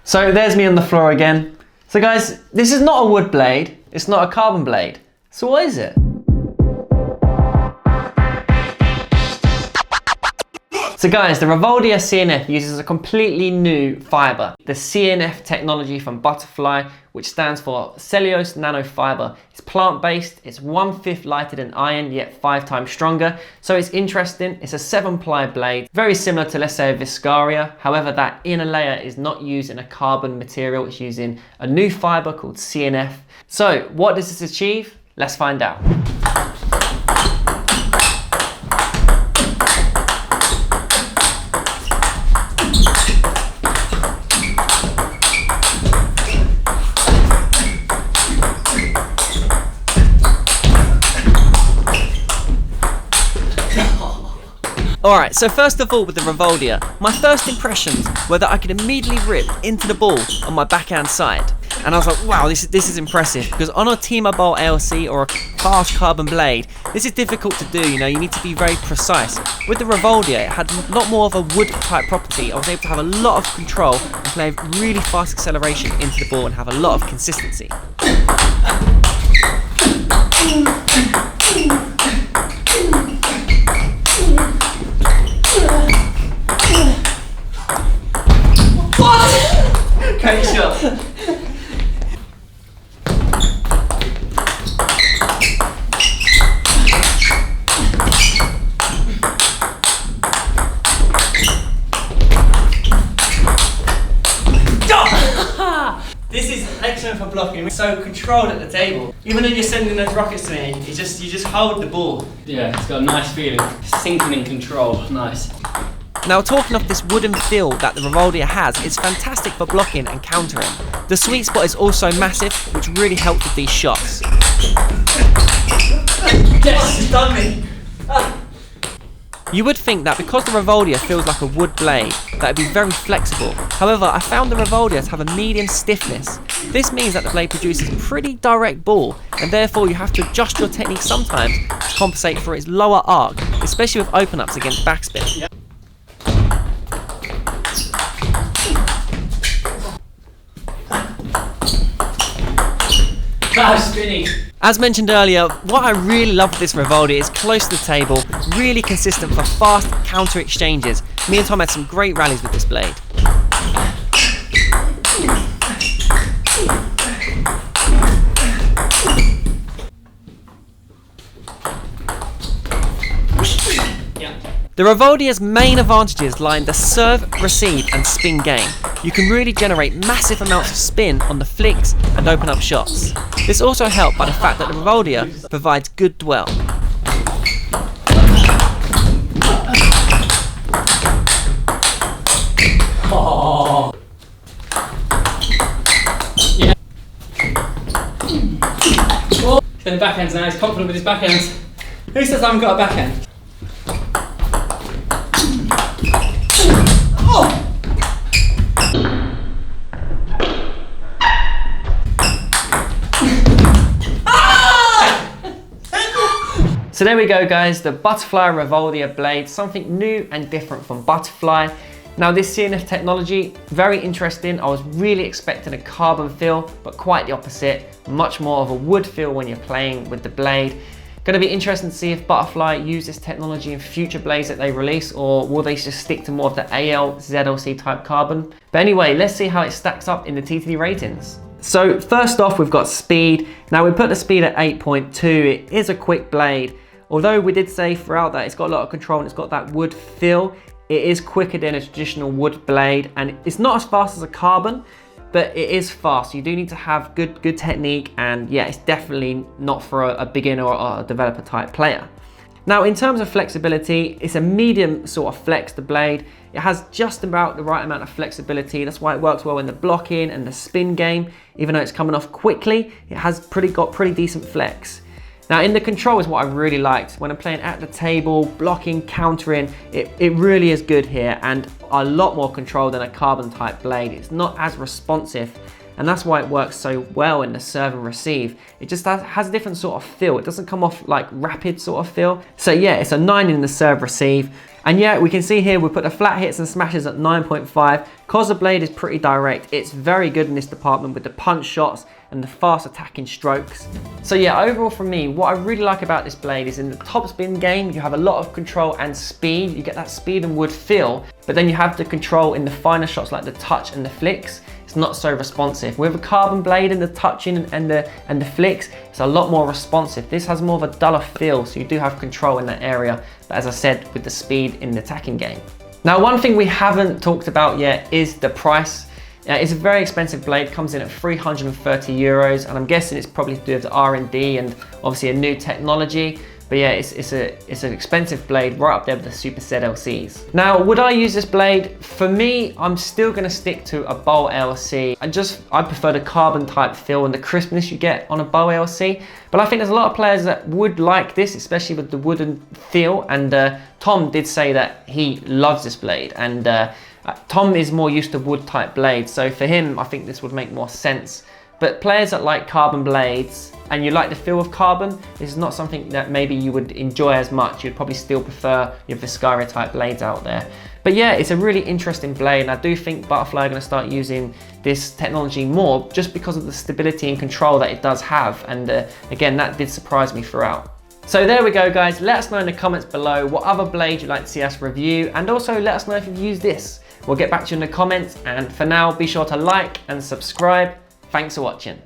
So there's me on the floor again. So guys, this is not a wood blade, it's not a carbon blade. So what is it? So guys, the Revoldia CNF uses a completely new fibre, the CNF technology from Butterfly, which stands for Cellulose Nano Fibre. It's plant-based, it's 1/5 lighter than iron, yet 5 times stronger. So it's interesting, it's a 7-ply blade, very similar to, let's say, a Viscaria. However, that inner layer is not used in a carbon material, it's using a new fibre called CNF. So what does this achieve? Let's find out. Alright, so first of all with the Revoldia, my first impressions were that I could immediately rip into the ball on my backhand side. And I was like, wow, this is impressive, because on a T-Mobile ALC or a fast carbon blade, this is difficult to do, you know, you need to be very precise. With the Revoldia, it had a lot more of a wood type property. I was able to have a lot of control and play really fast acceleration into the ball and have a lot of consistency. Great shot. This is excellent for blocking. So controlled at the table. Even though you're sending those rockets to me, you just hold the ball. Yeah, it's got a nice feeling. Sinking in control. Nice. Now, talking of this wooden feel that the Revoldia has, it's fantastic for blocking and countering. The sweet spot is also massive, which really helps with these shots. Yes, it's done me. You would think that because the Revoldia feels like a wood blade, that it'd be very flexible. However, I found the Revoldia to have a medium stiffness. This means that the blade produces a pretty direct ball, and therefore you have to adjust your technique sometimes to compensate for its lower arc, especially with open-ups against backspin. Yep. Spinning. As mentioned earlier, what I really love with this Revoldia is close to the table, really consistent for fast counter exchanges. Me and Tom had some great rallies with this blade. The Revoldia's main advantages lie in the serve, receive and spin game. You can really generate massive amounts of spin on the flicks and open up shots. This is also helped by the fact that the Revoldia provides good dwell. Oh. Yeah. Oh. He's doing backhands now, he's confident with his backhands. Who says I haven't got a backhand? So there we go guys, the Butterfly Revoldia blade, something new and different from Butterfly. Now this CNF technology, very interesting. I was really expecting a carbon feel, but quite the opposite. Much more of a wood feel when you're playing with the blade. Going to be interesting to see if Butterfly use this technology in future blades that they release, or will they just stick to more of the AL, ZLC type carbon. But anyway, let's see how it stacks up in the TTD ratings. So first off, we've got speed. Now we put the speed at 8.2. It is a quick blade. Although we did say throughout that it's got a lot of control and it's got that wood feel, it is quicker than a traditional wood blade, and it's not as fast as a carbon, but it is fast. You do need to have good technique, and yeah, it's definitely not for a beginner or a developer type player. Now in terms of flexibility, it's a medium sort of flex, the blade. It has just about the right amount of flexibility. That's why it works well in the blocking and the spin game. Even though it's coming off quickly, it has got pretty decent flex. Now in the control is what I really liked. When I'm playing at the table, blocking, countering, it really is good here, and a lot more control than a carbon type blade. It's not as responsive and that's why it works so well in the serve and receive. It just has a different sort of feel. It doesn't come off like rapid sort of feel. So yeah, it's a 9 in the serve receive. And yeah, we can see here we put the flat hits and smashes at 9.5. Cause the blade is pretty direct. It's very good in this department with the punch shots and the fast attacking strokes. So yeah, overall for me, what I really like about this blade is in the top spin game, you have a lot of control and speed. You get that speed and wood feel, but then you have the control in the finer shots like the touch and the flicks. It's not so responsive. With a carbon blade and the touching and the flicks, it's a lot more responsive. This has more of a duller feel, so you do have control in that area. But as I said, with the speed in the attacking game. Now, one thing we haven't talked about yet is the price. It's a very expensive blade, comes in at 330 euros, and I'm guessing it's probably to do with the R&D and obviously a new technology. But yeah, it's an expensive blade, right up there with the Super ZLCs. Now, would I use this blade? For me, I'm still gonna stick to a Bowl LC. I prefer the carbon type feel and the crispness you get on a Bowl LC. But I think there's a lot of players that would like this, especially with the wooden feel. And Tom did say that he loves this blade. And Tom is more used to wood type blades. So for him, I think this would make more sense. But players that like carbon blades and you like the feel of carbon, this is not something that maybe you would enjoy as much. You'd probably still prefer your Viscaria type blades out there. But yeah, it's a really interesting blade, and I do think Butterfly are going to start using this technology more just because of the stability and control that it does have. And again, that did surprise me throughout. So there we go, guys. Let us know in the comments below what other blade you'd like to see us review, and also let us know if you've used this. We'll get back to you in the comments, and for now, be sure to like and subscribe. Thanks for watching.